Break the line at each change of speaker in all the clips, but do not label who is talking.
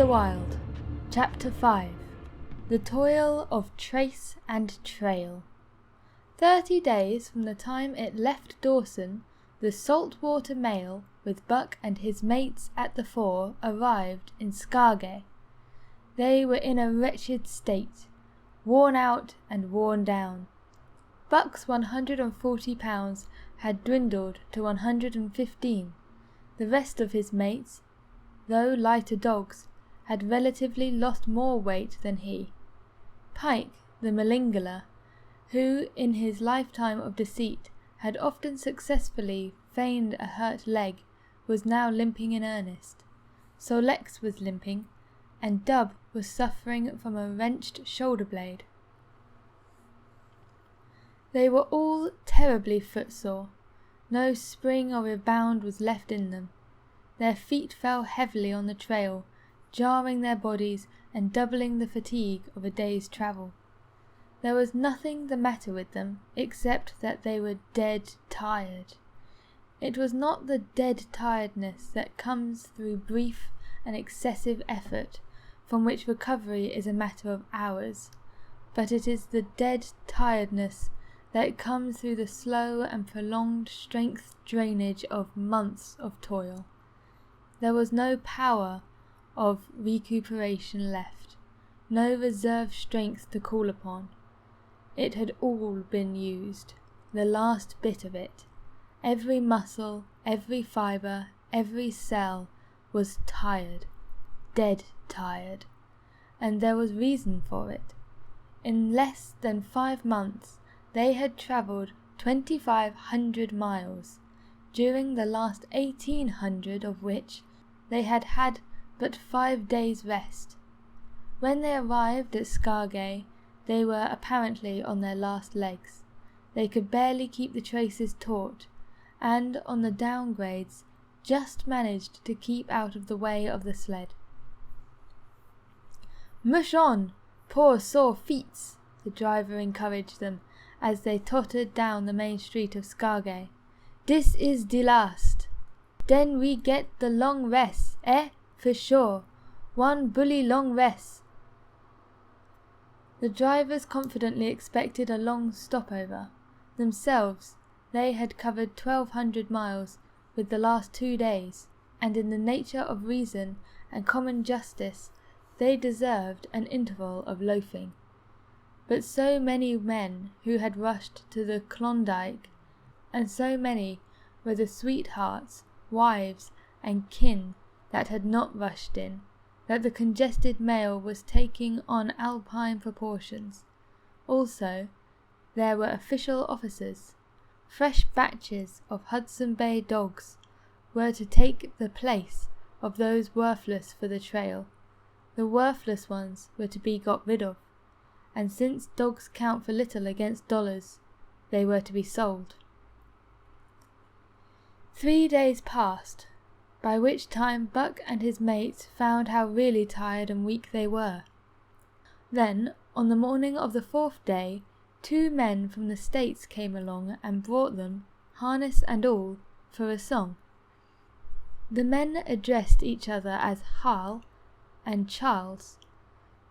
the Wild, Chapter 5. The Toil of Trace and Trail. 30 days from the time it left Dawson, the saltwater mail, with Buck and his mates at the fore, arrived in Scargay. They were in a wretched state, worn out and worn down. Buck's 140 pounds had dwindled to 115. The rest of his mates, though lighter dogs, had relatively lost more weight than he. Pike, the malingerer, who in his lifetime of deceit had often successfully feigned a hurt leg, was now limping in earnest. So Lex was limping, and Dub was suffering from a wrenched shoulder blade. They were all terribly footsore. No spring or rebound was left in them. Their feet fell heavily on the trail, jarring their bodies and doubling the fatigue of a day's travel. There was nothing the matter with them except that they were dead tired. It was not the dead tiredness that comes through brief and excessive effort, from which recovery is a matter of hours, but it is the dead tiredness that comes through the slow and prolonged strength drainage of months of toil. There was no power of recuperation left, no reserve strength to call upon. It had all been used, the last bit of it. Every muscle, every fibre, every cell was tired, dead tired, and there was reason for it. In less than 5 months they had travelled 2,500 miles, during the last 1,800 of which they had had but 5 days' rest. When they arrived at Scargay, they were apparently on their last legs. They could barely keep the traces taut, and on the downgrades just managed to keep out of the way of the sled. "Mush on, poor sore feets," the driver encouraged them as they tottered down the main street of Scargay. "This is the last. Den we get the long rest, for sure. One bully long rest." The drivers confidently expected a long stopover. Themselves, they had covered 1,200 miles with the last 2 days, and in the nature of reason and common justice they deserved an interval of loafing. But so many men who had rushed to the Klondike, and so many were the sweethearts, wives, and kin that had not rushed in, that the congested mail was taking on alpine proportions. Also, there were official officers. Fresh batches of Hudson Bay dogs were to take the place of those worthless for the trail. The worthless ones were to be got rid of, and since dogs count for little against dollars, they were to be sold. 3 days passed, by which time Buck and his mates found how really tired and weak they were. Then, on the morning of the 4th day, 2 men from the States came along and brought them, harness and all, for a song. The men addressed each other as Hal and Charles.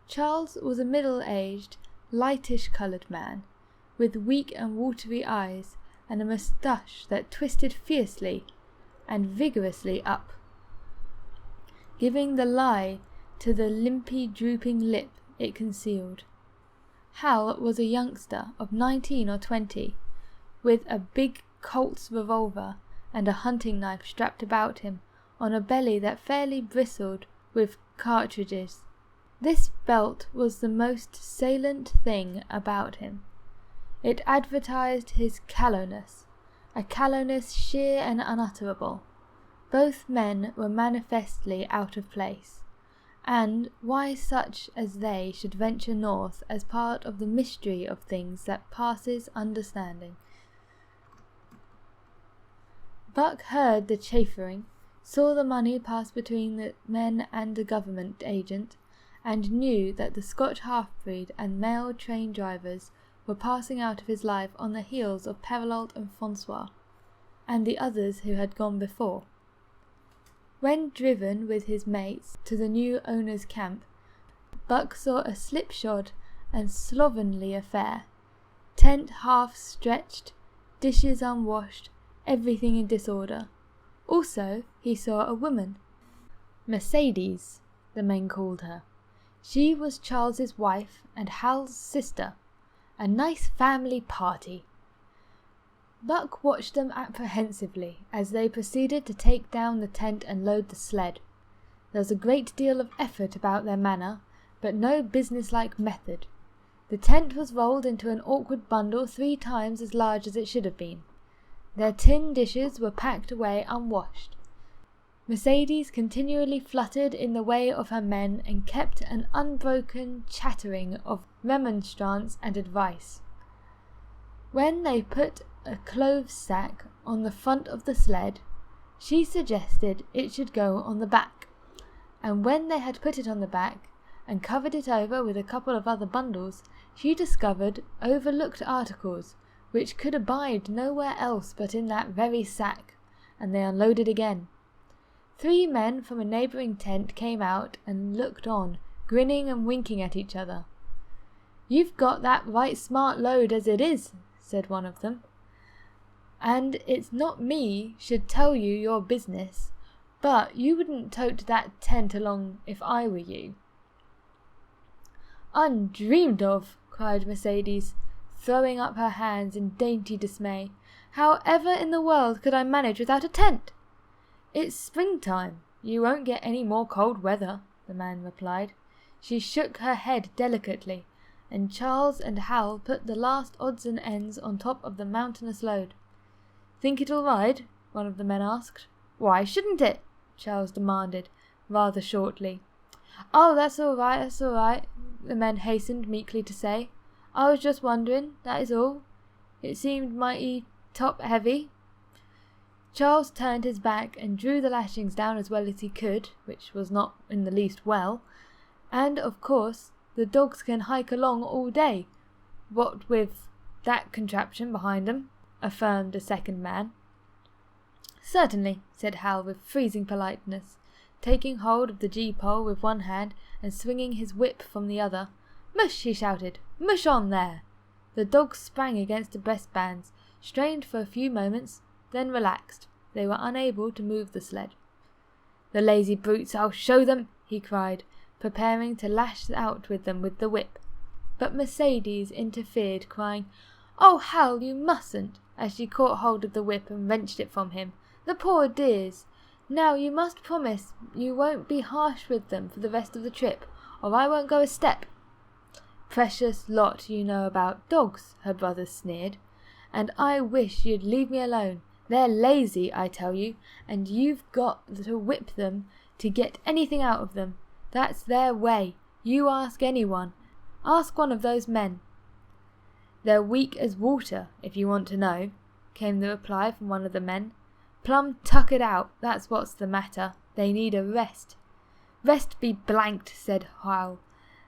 Charles was a middle-aged, lightish-coloured man, with weak and watery eyes and a moustache that twisted fiercely and vigorously up, giving the lie to the limpy, drooping lip it concealed. Hal was a youngster of 19 or 20, with a big Colt's revolver and a hunting knife strapped about him on a belly that fairly bristled with cartridges. This belt was the most salient thing about him. It advertised his callowness, a callowness sheer and unutterable. Both men were manifestly out of place, and why such as they should venture north as part of the mystery of things that passes understanding. Buck heard the chaffering, saw the money pass between the men and the government agent, and knew that the Scotch half-breed and mail train drivers were passing out of his life on the heels of Perrault and Francois, and the others who had gone before. When driven with his mates to the new owner's camp, Buck saw a slipshod and slovenly affair. Tent half stretched, dishes unwashed, everything in disorder. Also, he saw a woman. Mercedes, the men called her. She was Charles's wife and Hal's sister. A nice family party. Buck watched them apprehensively as they proceeded to take down the tent and load the sled. There was a great deal of effort about their manner, but no businesslike method. The tent was rolled into an awkward bundle 3 times as large as it should have been. Their tin dishes were packed away unwashed. Mercedes continually fluttered in the way of her men and kept an unbroken chattering of remonstrance and advice. When they put a clove sack on the front of the sled, she suggested it should go on the back, and when they had put it on the back and covered it over with a couple of other bundles, she discovered overlooked articles which could abide nowhere else but in that very sack, and they unloaded again. 3 men from a neighbouring tent came out and looked on, grinning and winking at each other. "You've got that right smart load as it is," said one of them, "and it's not me should tell you your business, but you wouldn't tote that tent along if I were you." "Undreamed of!" cried Mercedes, throwing up her hands in dainty dismay. "However in the world could I manage without a tent?" "It's springtime. You won't get any more cold weather," the man replied. She shook her head delicately, and Charles and Hal put the last odds and ends on top of the mountainous load. "Think it'll ride?" one of the men asked. "Why shouldn't it?" Charles demanded, rather shortly. "Oh, that's all right, the men hastened meekly to say. "I was just wondering, that is all. It seemed mighty top heavy." Charles turned his back and drew the lashings down as well as he could, which was not in the least well, and, of course, the dogs can hike along all day, what with that contraption behind them, affirmed a second man. "Certainly," said Hal with freezing politeness, taking hold of the gee-pole with one hand and swinging his whip from the other. "Mush!" he shouted. "Mush on there!" The dogs sprang against the breastbands, strained for a few moments, then relaxed. They were unable to move the sled. "The lazy brutes, I'll show them!" he cried, preparing to lash out with them with the whip. But Mercedes interfered, crying, "Oh, Hal, you mustn't," as she caught hold of the whip and wrenched it from him. "The poor dears! Now you must promise you won't be harsh with them for the rest of the trip, or I won't go a step." "Precious lot you know about dogs," her brother sneered, "and I wish you'd leave me alone. They're lazy, I tell you, and you've got to whip them to get anything out of them. That's their way. You ask anyone. Ask one of those men." "They're weak as water, if you want to know," came the reply from one of the men. "Plumb tuckered out, that's what's the matter. They need a rest." "Rest be blanked," said Hal,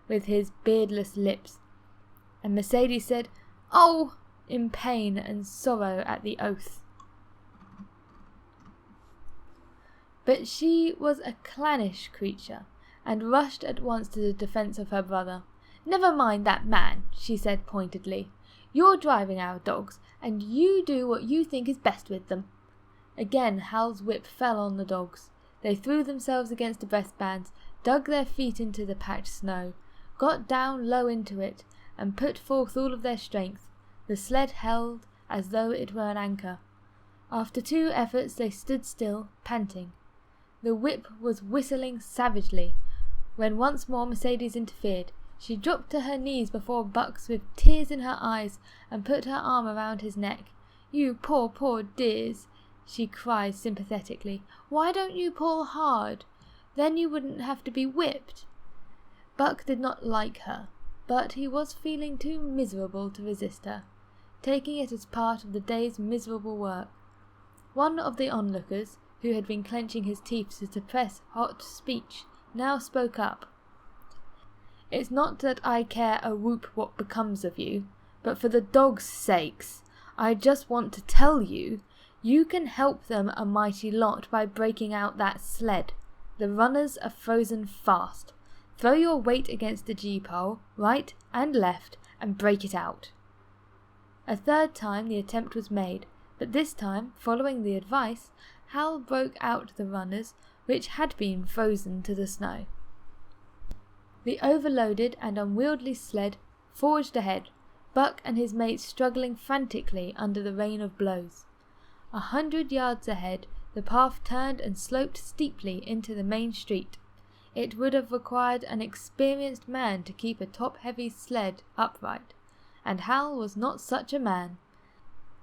with his beardless lips, and Mercedes said, "Oh!" in pain and sorrow at the oath. But she was a clannish creature, and rushed at once to the defence of her brother. "Never mind that man," she said pointedly. "You're driving our dogs, and you do what you think is best with them." Again Hal's whip fell on the dogs. They threw themselves against the breastbands, dug their feet into the packed snow, got down low into it, and put forth all of their strength. The sled held as though it were an anchor. After 2 efforts they stood still, panting. The whip was whistling savagely, when once more Mercedes interfered. She dropped to her knees before Bucks with tears in her eyes and put her arm around his neck. "You poor, poor dears," she cried sympathetically. "Why don't you pull hard? Then you wouldn't have to be whipped." Buck did not like her, but he was feeling too miserable to resist her, taking it as part of the day's miserable work. One of the onlookers, who had been clenching his teeth to suppress hot speech, now spoke up. "It's not that I care a whoop what becomes of you, but for the dogs' sakes, I just want to tell you, You can help them a mighty lot by breaking out that sled. The runners are frozen fast. Throw your weight against the G-pole, right and left, and break it out." A third time the attempt was made, but this time, following the advice, Hal broke out the runners, which had been frozen to the snow. The overloaded and unwieldy sled forged ahead, Buck and his mates struggling frantically under the rain of blows. 100 yards ahead, the path turned and sloped steeply into the main street. It would have required an experienced man to keep a top-heavy sled upright, and Hal was not such a man.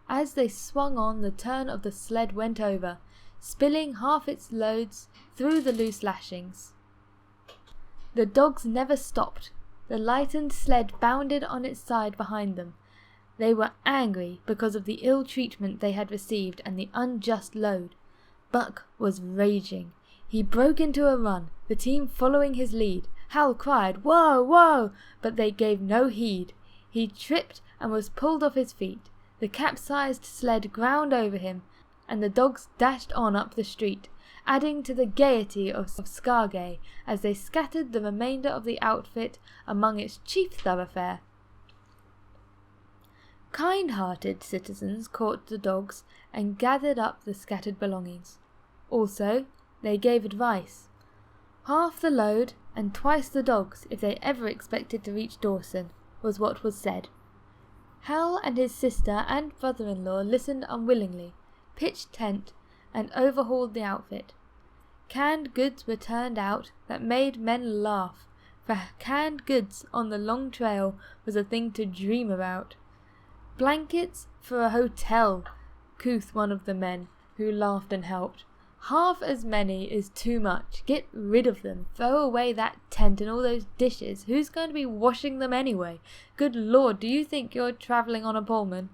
As they swung on, the turn of the sled went over, spilling half its loads through the loose lashings. The dogs never stopped. The lightened sled bounded on its side behind them. They were angry because of the ill treatment they had received and the unjust load. Buck was raging. He broke into a run, the team following his lead. Hal cried, "Whoa, whoa!" but they gave no heed. He tripped and was pulled off his feet. The capsized sled ground over him, and the dogs dashed on up the street, adding to the gaiety of Scargay as they scattered the remainder of the outfit among its chief thoroughfare. Kind-hearted citizens caught the dogs and gathered up the scattered belongings. Also, they gave advice. Half the load and twice the dogs if they ever expected to reach Dawson, was what was said. Hal and his sister and brother-in-law listened unwillingly, pitched tent, and overhauled the outfit. Canned goods were turned out that made men laugh, for canned goods on the long trail was a thing to dream about. "Blankets for a hotel," quoth one of the men, who laughed and helped. "Half as many is too much. Get rid of them. Throw away that tent and all those dishes. Who's going to be washing them anyway? Good Lord, do you think you're travelling on a Pullman?"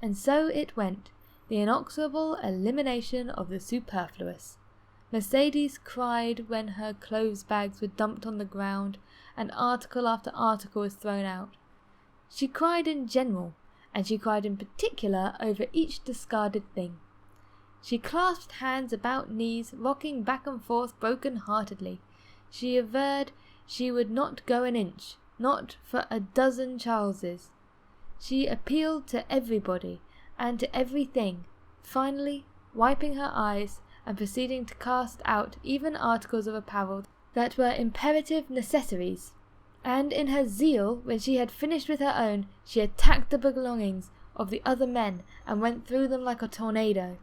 And so it went, the inexorable elimination of the superfluous. Mercedes cried when her clothes bags were dumped on the ground and article after article was thrown out. She cried in general, and she cried in particular over each discarded thing. She clasped hands about knees, rocking back and forth broken-heartedly. She averred she would not go an inch, not for a dozen Charleses. She appealed to everybody and to everything, finally wiping her eyes and proceeding to cast out even articles of apparel that were imperative necessaries. And in her zeal, when she had finished with her own, she attacked the belongings of the other men and went through them like a tornado.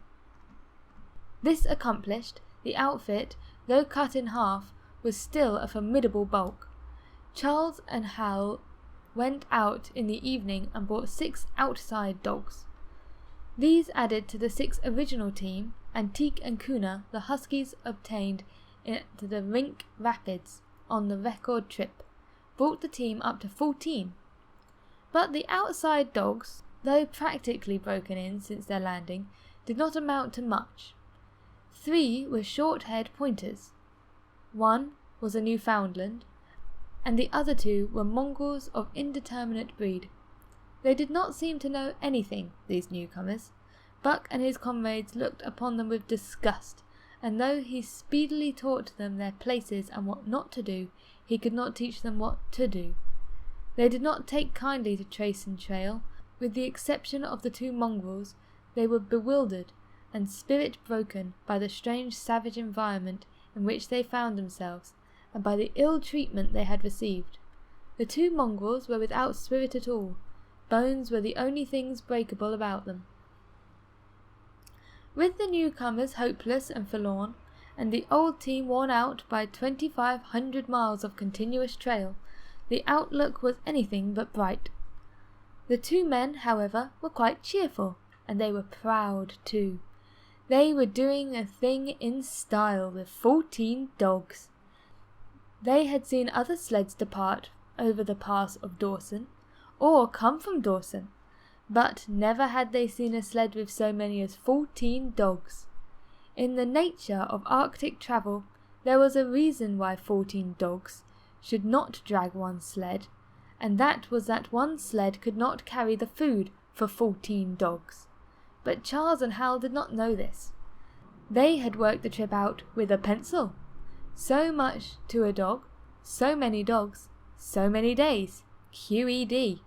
This accomplished, the outfit, though cut in half, was still a formidable bulk. Charles and Hal went out in the evening and bought 6 outside dogs. These added to the 6 original team, and Teak and Kuna, the huskies obtained at the Rink Rapids on the record trip, brought the team up to 14. But the outside dogs, though practically broken in since their landing, did not amount to much. 3 were short-haired pointers. 1 was a Newfoundland, and the other 2 were mongrels of indeterminate breed. They did not seem to know anything, these newcomers. Buck and his comrades looked upon them with disgust, and though he speedily taught them their places and what not to do, he could not teach them what to do. They did not take kindly to trace and trail. With the exception of the 2 mongrels, they were bewildered and spirit-broken by the strange savage environment in which they found themselves, and by the ill treatment they had received. The 2 mongrels were without spirit at all. Bones were the only things breakable about them. With the newcomers hopeless and forlorn, and the old team worn out by 2,500 miles of continuous trail, the outlook was anything but bright. The 2 men, however, were quite cheerful, and they were proud too. They were doing a thing in style with 14 dogs. They had seen other sleds depart over the pass of Dawson, or come from Dawson, but never had they seen a sled with so many as 14 dogs. In the nature of Arctic travel, there was a reason why 14 dogs should not drag one sled, and that was that one sled could not carry the food for 14 dogs. but Charles and Hal did not know this. They had worked the trip out with a pencil. So much to a dog, so many dogs, so many days. QED.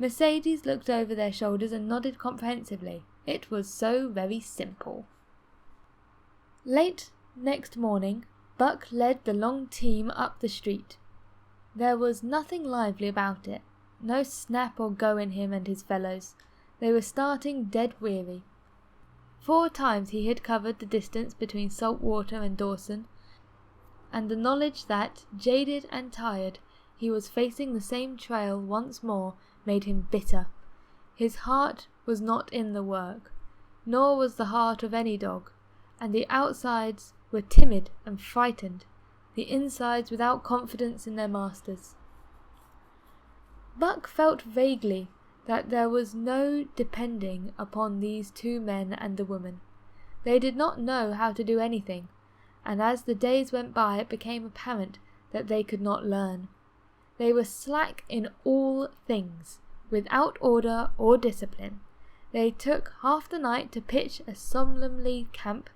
Mercedes looked over their shoulders and nodded comprehensively. It was so very simple. Late next morning, Buck led the long team up the street. There was nothing lively about it, no snap or go in him and his fellows. They were starting dead weary. 4 times he had covered the distance between Saltwater and Dawson, and the knowledge that, jaded and tired, he was facing the same trail once more made him bitter. His heart was not in the work, nor was the heart of any dog, and the outsides were timid and frightened, the insides without confidence in their masters. Buck felt vaguely that there was no depending upon these 2 men and the woman. They did not know how to do anything, and as the days went by it became apparent that they could not learn. They were slack in all things, without order or discipline. They took half the night to pitch a solemnly camp,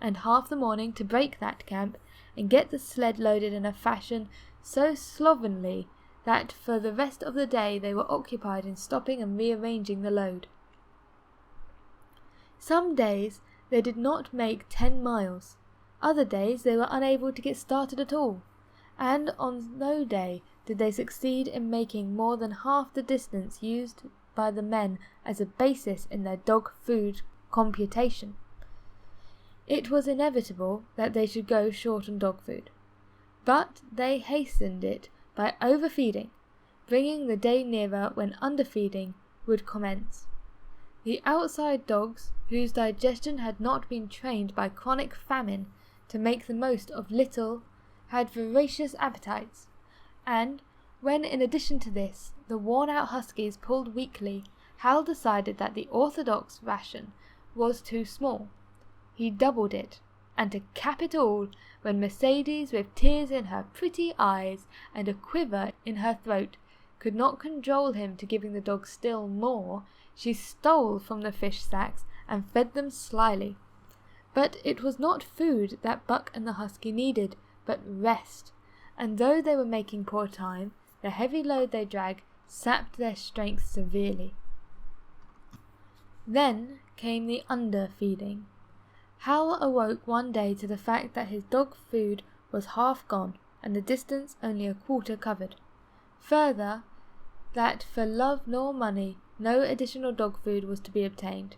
and half the morning to break that camp and get the sled loaded in a fashion so slovenly that for the rest of the day they were occupied in stopping and rearranging the load. Some days they did not make 10 miles, other days they were unable to get started at all, and on no day did they succeed in making more than half the distance used by the men as a basis in their dog food computation. It was inevitable that they should go short on dog food, but they hastened it by overfeeding, bringing the day nearer when underfeeding would commence. The outside dogs, whose digestion had not been trained by chronic famine to make the most of little, had voracious appetites, and when in addition to this the worn-out huskies pulled weakly, Hal decided that the orthodox ration was too small. He doubled it, and to cap it all, when Mercedes, with tears in her pretty eyes and a quiver in her throat, could not cajole him to giving the dogs still more, she stole from the fish sacks and fed them slyly. But it was not food that Buck and the husky needed, but rest, and though they were making poor time, the heavy load they dragged sapped their strength severely. Then came the underfeeding. Hal awoke one day to the fact that his dog food was half gone and the distance only a quarter covered. Further, that for love nor money no additional dog food was to be obtained.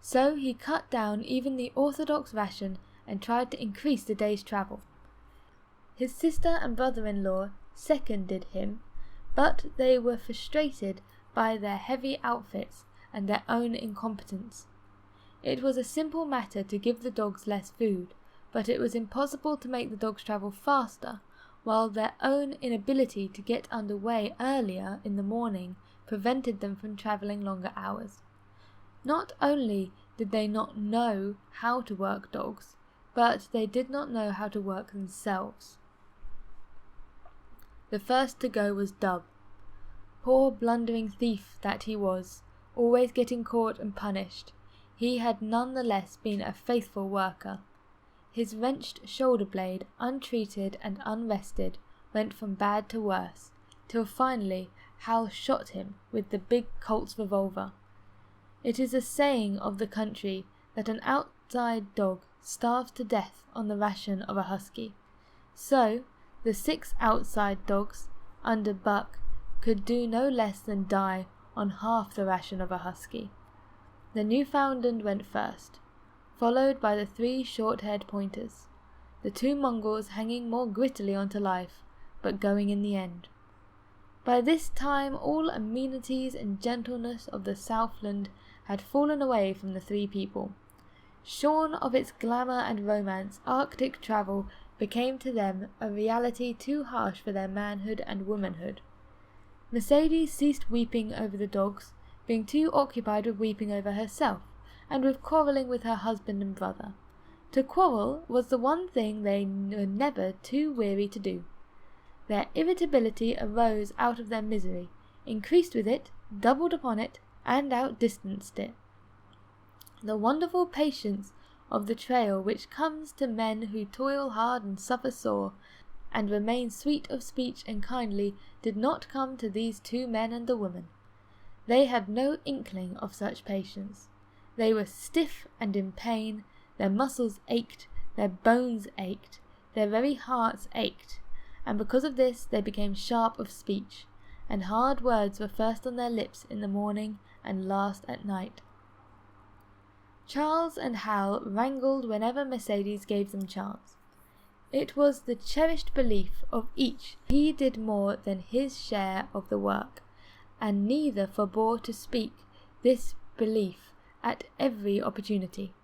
So he cut down even the orthodox ration and tried to increase the day's travel. His sister and brother-in-law seconded him, but they were frustrated by their heavy outfits and their own incompetence. It was a simple matter to give the dogs less food, but it was impossible to make the dogs travel faster, while their own inability to get under way earlier in the morning prevented them from travelling longer hours. Not only did they not know how to work dogs, but they did not know how to work themselves. The first to go was Dub. Poor blundering thief that he was, always getting caught and punished, he had none the less been a faithful worker. His wrenched shoulder blade, untreated and unrested, went from bad to worse, till finally Hal shot him with the big Colt's revolver. It is a saying of the country that an outside dog starves to death on the ration of a husky. So the 6 outside dogs under Buck could do no less than die on half the ration of a husky. The Newfoundland went first, followed by the 3 short-haired pointers, the 2 mongrels hanging more grittily on to life, but going in the end. By this time all amenities and gentleness of the Southland had fallen away from the 3 people. Shorn of its glamour and romance, Arctic travel became to them a reality too harsh for their manhood and womanhood. Mercedes ceased weeping over the dogs, being too occupied with weeping over herself, and with quarrelling with her husband and brother. To quarrel was the one thing they were never too weary to do. Their irritability arose out of their misery, increased with it, doubled upon it, and outdistanced it. The wonderful patience of the trail which comes to men who toil hard and suffer sore, and remain sweet of speech and kindly, did not come to these two men and the woman. They had no inkling of such patience. They were stiff and in pain, their muscles ached, their bones ached, their very hearts ached, and because of this they became sharp of speech, and hard words were first on their lips in the morning and last at night. Charles and Hal wrangled whenever Mercedes gave them chance. It was the cherished belief of each he did more than his share of the work, and neither forbore to speak this belief at every opportunity.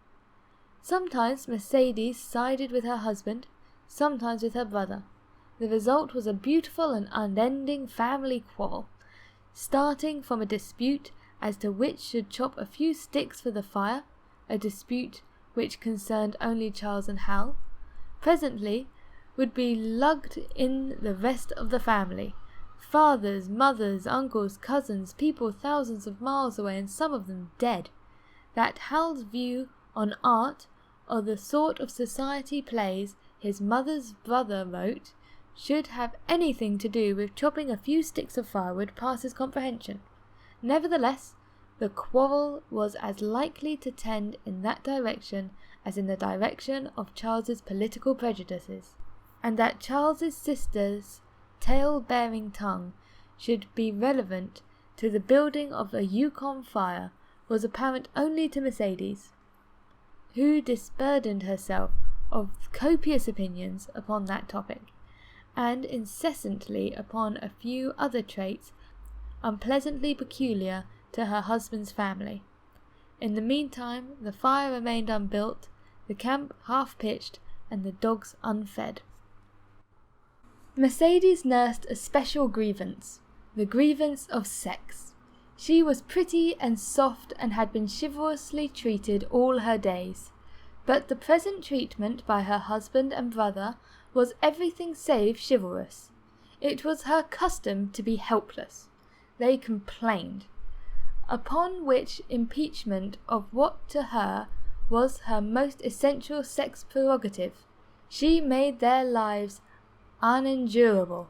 Sometimes Mercedes sided with her husband, sometimes with her brother. The result was a beautiful and unending family quarrel, starting from a dispute as to which should chop a few sticks for the fire, a dispute which concerned only Charles and Hal, presently would be lugged in the rest of the family, fathers, mothers, uncles, cousins, people thousands of miles away and some of them dead, that Hal's view on art, or the sort of society plays his mother's brother wrote, should have anything to do with chopping a few sticks of firewood past his comprehension. Nevertheless, the quarrel was as likely to tend in that direction as in the direction of Charles's political prejudices, and that Charles's sister's tale-bearing tongue should be relevant to the building of a Yukon fire was apparent only to Mercedes, who disburdened herself of copious opinions upon that topic, and incessantly upon a few other traits unpleasantly peculiar to her husband's family. In the meantime the fire remained unbuilt, the camp half-pitched, and the dogs unfed. Mercedes nursed a special grievance, the grievance of sex. She was pretty and soft and had been chivalrously treated all her days, but the present treatment by her husband and brother was everything save chivalrous. It was her custom to be helpless. They complained, upon which impeachment of what to her was her most essential sex prerogative, she made their lives unendurable.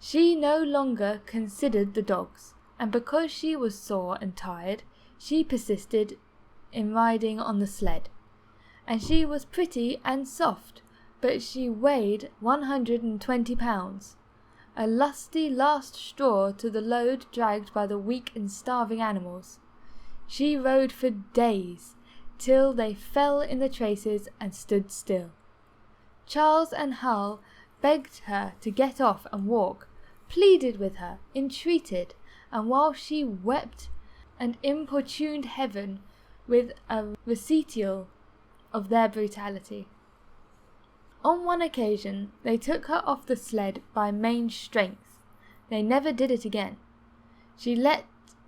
She no longer considered the dogs, and because she was sore and tired, she persisted in riding on the sled. And she was pretty and soft, but she weighed 120 pounds, a lusty last straw to the load dragged by the weak and starving animals. She rode for days, till they fell in the traces and stood still. Charles and Hal begged her to get off and walk, pleaded with her, entreated, and while she wept and importuned heaven with a recital of their brutality. On one occasion they took her off the sled by main strength. They never did it again. She let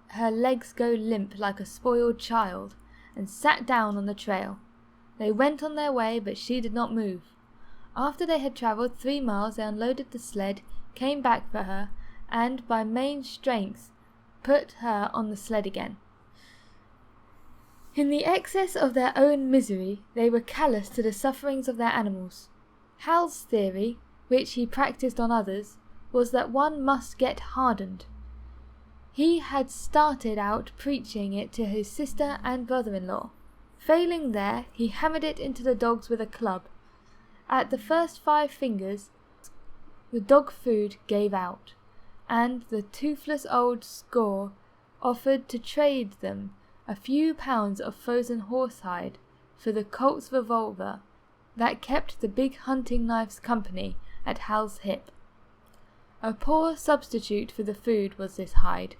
her legs go limp like a spoiled child, and sat down on the trail. They went on their way, but she did not move. After they had travelled 3 miles, they unloaded the sled, came back for her, and by main strength put her on the sled again. In the excess of their own misery, they were callous to the sufferings of their animals. Hal's theory, which he practised on others, was that one must get hardened. He had started out preaching it to his sister and brother-in-law. Failing there, he hammered it into the dogs with a club. At the first 5 fingers, the dog food gave out, and the toothless old score offered to trade them a few pounds of frozen horsehide for the Colt's revolver that kept the big hunting knife's company at Hal's hip. A poor substitute for the food was this hide,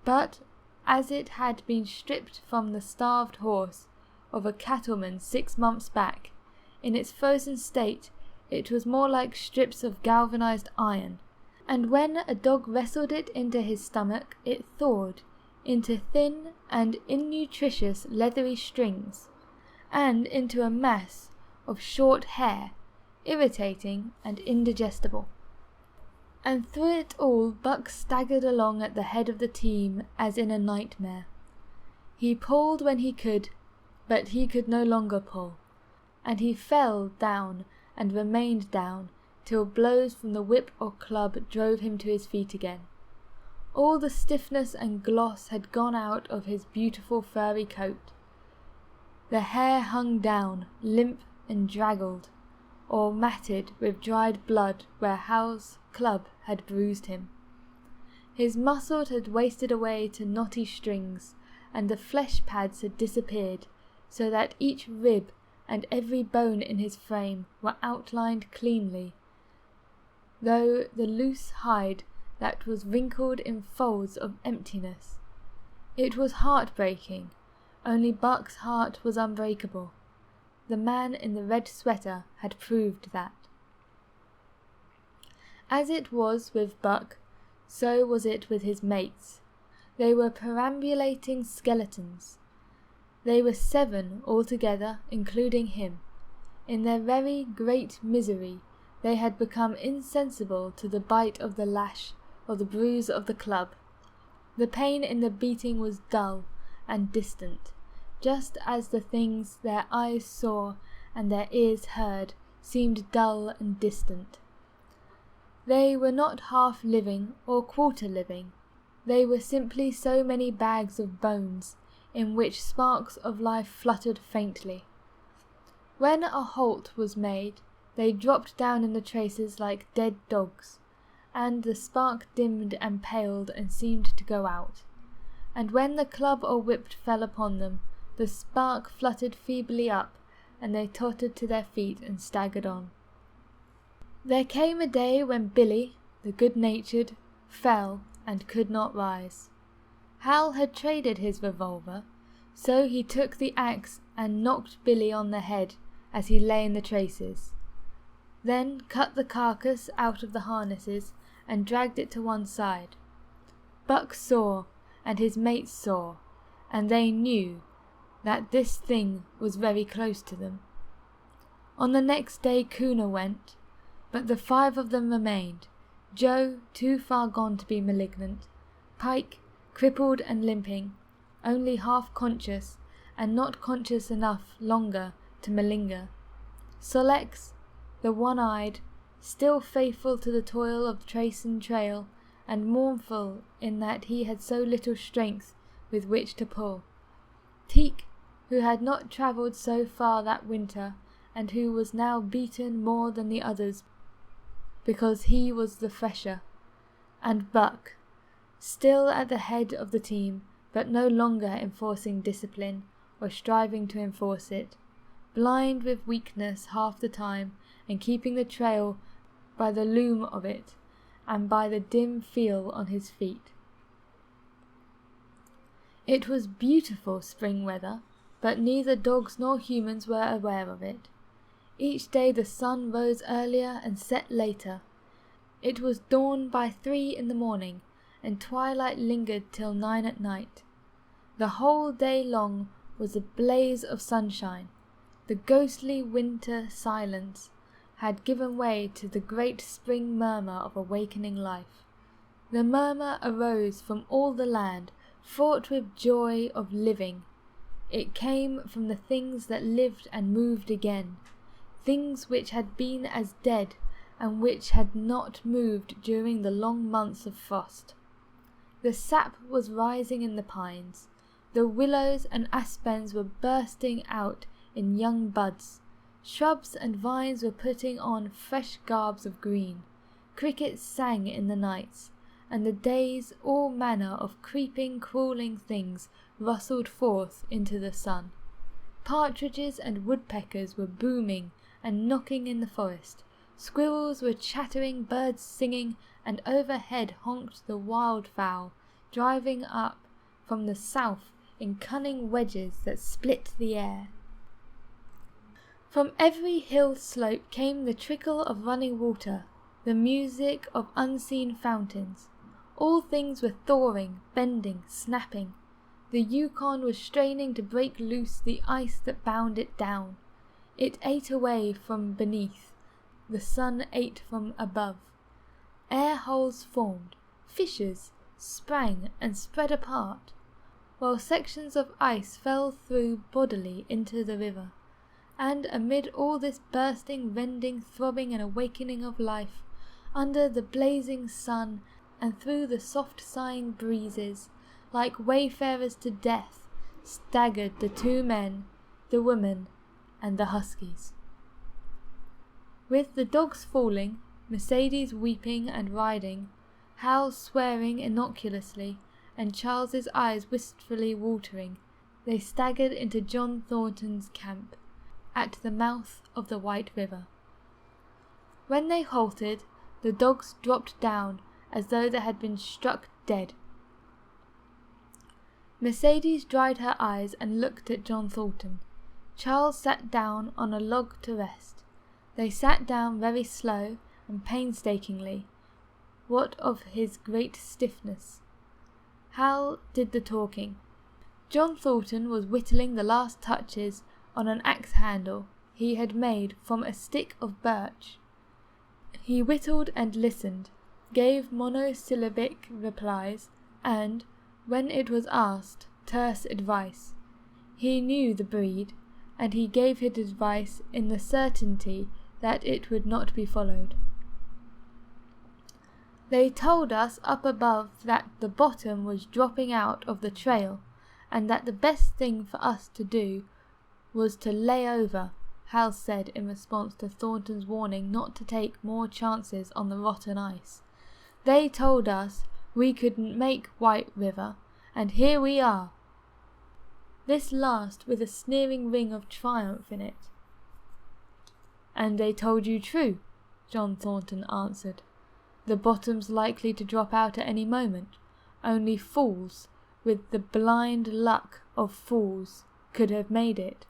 but as it had been stripped from the starved horse of a cattleman 6 months back, in its frozen state it was more like strips of galvanized iron, and when a dog wrestled it into his stomach it thawed into thin and innutritious leathery strings, and into a mass of short hair, irritating and indigestible. And through it all Buck staggered along at the head of the team as in a nightmare. He pulled when he could, but he could no longer pull, and he fell down and remained down till blows from the whip or club drove him to his feet again. All the stiffness and gloss had gone out of his beautiful furry coat. The hair hung down, limp and draggled, or matted with dried blood where Hal's club had bruised him. His muscles had wasted away to knotty strings, and the flesh pads had disappeared, so that each rib and every bone in his frame were outlined cleanly, though the loose hide that was wrinkled in folds of emptiness. It was heartbreaking, only Buck's heart was unbreakable. The man in the red sweater had proved that. As it was with Buck, so was it with his mates. They were perambulating skeletons. They were 7 altogether, including him. In their very great misery, they had become insensible to the bite of the lash or the bruise of the club. The pain in the beating was dull and distant, just as the things their eyes saw and their ears heard seemed dull and distant. They were not half living or quarter living. They were simply so many bags of bones in which sparks of life fluttered faintly. When a halt was made, they dropped down in the traces like dead dogs, and the spark dimmed and paled and seemed to go out. And when the club or whip fell upon them, the spark fluttered feebly up, and they tottered to their feet and staggered on. There came a day when Billy, the good-natured, fell and could not rise. Hal had traded his revolver, so he took the axe and knocked Billy on the head as he lay in the traces, then cut the carcass out of the harnesses and dragged it to one side. Buck saw, and his mates saw, and they knew that this thing was very close to them. On the next day Cooner went, but the 5 of them remained. Joe, too far gone to be malignant, Pike, crippled and limping, only half conscious, and not conscious enough longer to malinger. Sol-leks, the one-eyed, still faithful to the toil of trace and trail, and mournful in that he had so little strength with which to pull. Teek, who had not travelled so far that winter, and who was now beaten more than the others because he was the fresher, and Buck, still at the head of the team, but no longer enforcing discipline or striving to enforce it, blind with weakness half the time, and keeping the trail by the loom of it and by the dim feel on his feet. It was beautiful spring weather, but neither dogs nor humans were aware of it. Each day the sun rose earlier and set later. It was dawn by 3 in the morning, and twilight lingered till 9 at night. The whole day long was a blaze of sunshine. The ghostly winter silence had given way to the great spring murmur of awakening life. The murmur arose from all the land, fraught with joy of living. It came from the things that lived and moved again, things which had been as dead and which had not moved during the long months of frost. The sap was rising in the pines. The willows and aspens were bursting out in young buds. Shrubs and vines were putting on fresh garbs of green. Crickets sang in the nights, and the days all manner of creeping, crawling things rustled forth into the sun. Partridges and woodpeckers were booming and knocking in the forest. Squirrels were chattering, birds singing, and overhead honked the wildfowl, driving up from the south in cunning wedges that split the air. From every hill slope came the trickle of running water, the music of unseen fountains. All things were thawing, bending, snapping. The Yukon was straining to break loose the ice that bound it down. It ate away from beneath. The sun ate from above. Air holes formed. Fissures sprang and spread apart. while sections of ice fell through bodily into the river. And amid all this bursting, rending, throbbing and awakening of life, under the blazing sun and through the soft sighing breezes, like wayfarers to death, staggered the two men, the woman, and the huskies. With the dogs falling, Mercedes weeping and riding, Hal swearing innocuously, and Charles's eyes wistfully watering, they staggered into John Thornton's camp, at the mouth of the White River. When they halted, the dogs dropped down as though they had been struck dead. Mercedes dried her eyes and looked at John Thornton. Charles sat down on a log to rest. They sat down very slow and painstakingly, what of his great stiffness. Hal did the talking. John Thornton was whittling the last touches on an axe handle he had made from a stick of birch. He whittled and listened, gave monosyllabic replies, and, when it was asked, terse advice. He knew the breed, and he gave his advice in the certainty that it would not be followed. They told us up above that the bottom was dropping out of the trail, and that the best thing for us to do was to lay over, Hal said in response to Thornton's warning not to take more chances on the rotten ice. They told us we couldn't make White River, and here we are. This last with a sneering ring of triumph in it. And they told you true, John Thornton answered. The bottom's likely to drop out at any moment. Only fools, with the blind luck of fools, could have made it.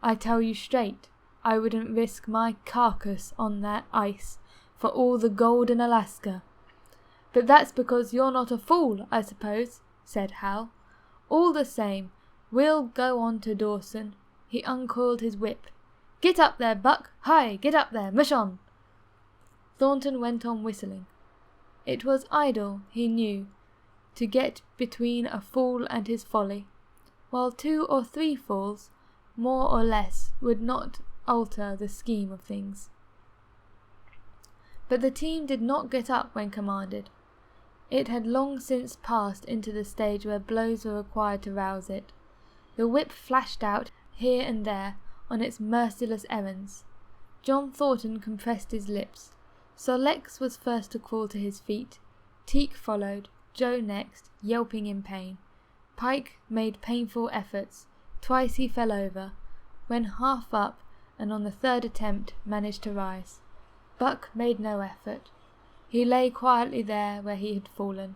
I tell you straight, I wouldn't risk my carcass on that ice for all the gold in Alaska. But that's because you're not a fool, I suppose, said Hal. All the same, we'll go on to Dawson. He uncoiled his whip. Get up there, Buck! Hi, get up there! Mush on! Thornton went on whistling. It was idle, he knew, to get between a fool and his folly, while 2 or 3 fools, more or less, would not alter the scheme of things. But the team did not get up when commanded. It had long since passed into the stage where blows were required to rouse it. The whip flashed out here and there on its merciless errands. John Thornton compressed his lips. Sol-leks was first to crawl to his feet. Teek followed, Joe next, yelping in pain. Pike made painful efforts. Twice he fell over, when half up, and on the 3rd attempt managed to rise. Buck made no effort. He lay quietly there where he had fallen.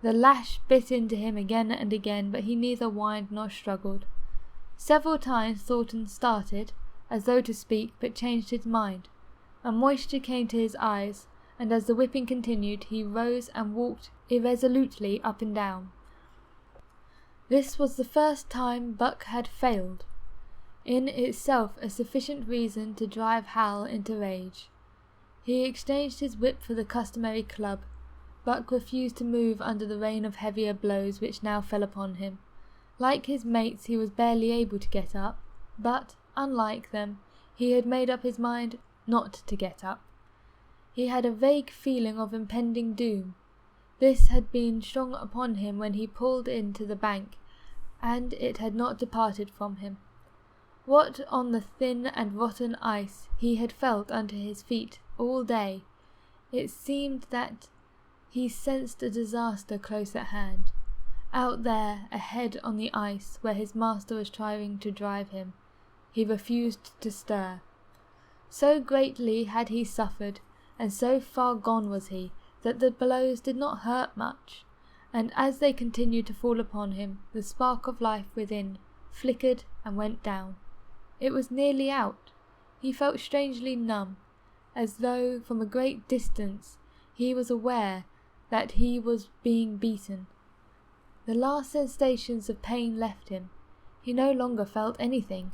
The lash bit into him again and again, but he neither whined nor struggled. Several times Thornton started, as though to speak, but changed his mind. A moisture came to his eyes, and as the whipping continued, he rose and walked irresolutely up and down. This was the first time Buck had failed, in itself a sufficient reason to drive Hal into rage. He exchanged his whip for the customary club. Buck refused to move under the rain of heavier blows which now fell upon him. Like his mates, he was barely able to get up, but, unlike them, he had made up his mind not to get up. He had a vague feeling of impending doom. This had been strong upon him when he pulled into the bank, and it had not departed from him. What on the thin and rotten ice he had felt under his feet all day, it seemed that he sensed a disaster close at hand. Out there, ahead on the ice, where his master was trying to drive him, he refused to stir. So greatly had he suffered, and so far gone was he, that the blows did not hurt much, and as they continued to fall upon him, the spark of life within flickered and went down. It was nearly out. He felt strangely numb, as though from a great distance he was aware that he was being beaten. The last sensations of pain left him. He no longer felt anything,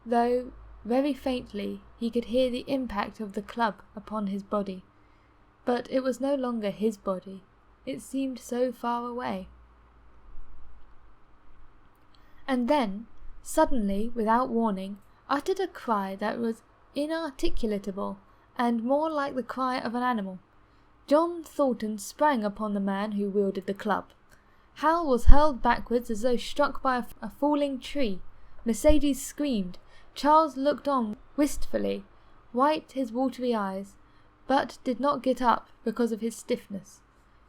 though very faintly he could hear the impact of the club upon his body. But it was no longer his body. It seemed so far away. and then, suddenly, without warning, uttered a cry that was inarticulatable, and more like the cry of an animal. John Thornton sprang upon the man who wielded the club. Hal was hurled backwards as though struck by a falling tree. Mercedes screamed. Charles looked on wistfully, wiped his watery eyes, but did not get up because of his stiffness.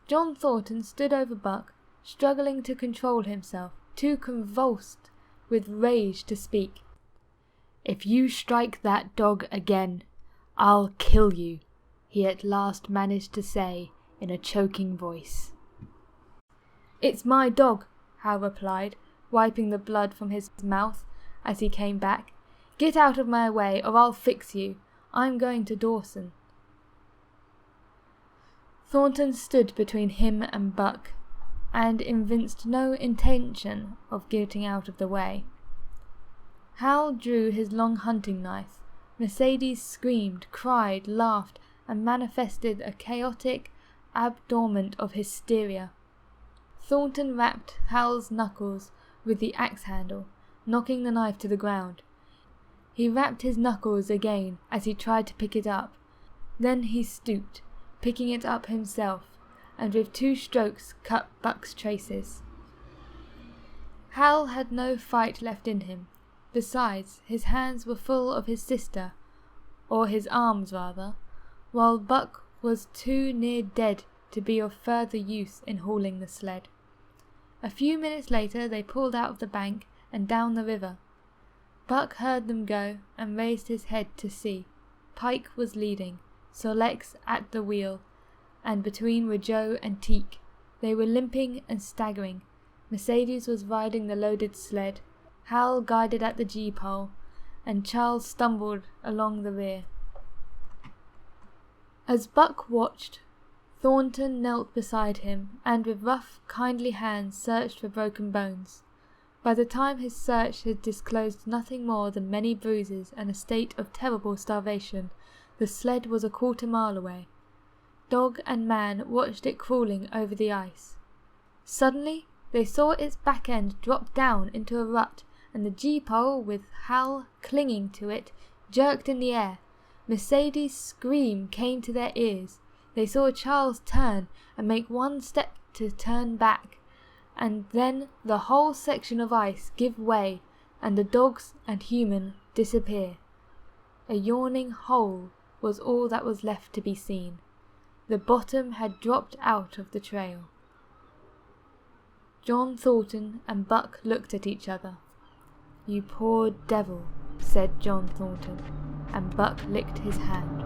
John Thornton stood over Buck, struggling to control himself, too convulsed with rage to speak. "If you strike that dog again, I'll kill you," he at last managed to say in a choking voice. "It's my dog," Hal replied, wiping the blood from his mouth as he came back. "Get out of my way or I'll fix you. I'm going to Dawson." Thornton stood between him and Buck, and evinced no intention of getting out of the way. Hal drew his long hunting knife. Mercedes screamed, cried, laughed, and manifested a chaotic abandonment of hysteria. Thornton rapped Hal's knuckles with the axe handle, knocking the knife to the ground. He rapped his knuckles again as he tried to pick it up. Then he stooped, picking it up himself, and with 2 strokes cut Buck's traces. Hal had no fight left in him. Besides, his hands were full of his sister, or his arms rather, while Buck was too near dead to be of further use in hauling the sled. A few minutes later they pulled out of the bank and down the river. Buck heard them go and raised his head to see. Pike was leading, Sol-leks at the wheel, and between were Joe and Teak. They were limping and staggering. Mercedes was riding the loaded sled, Hal guided at the gee-pole, and Charles stumbled along the rear. As Buck watched, Thornton knelt beside him and with rough, kindly hands searched for broken bones. By the time his search had disclosed nothing more than many bruises and a state of terrible starvation, the sled was a 1/4 mile away. Dog and man watched it crawling over the ice. Suddenly they saw its back end drop down into a rut, and the gee-pole, with Hal clinging to it, jerked in the air. Mercedes' scream came to their ears. They saw Charles turn and make 1 step to turn back, and then the whole section of ice give way, and the dogs and human disappear. A yawning hole was all that was left to be seen. The bottom had dropped out of the trail. John Thornton and Buck looked at each other. "You poor devil," said John Thornton, and Buck licked his hand.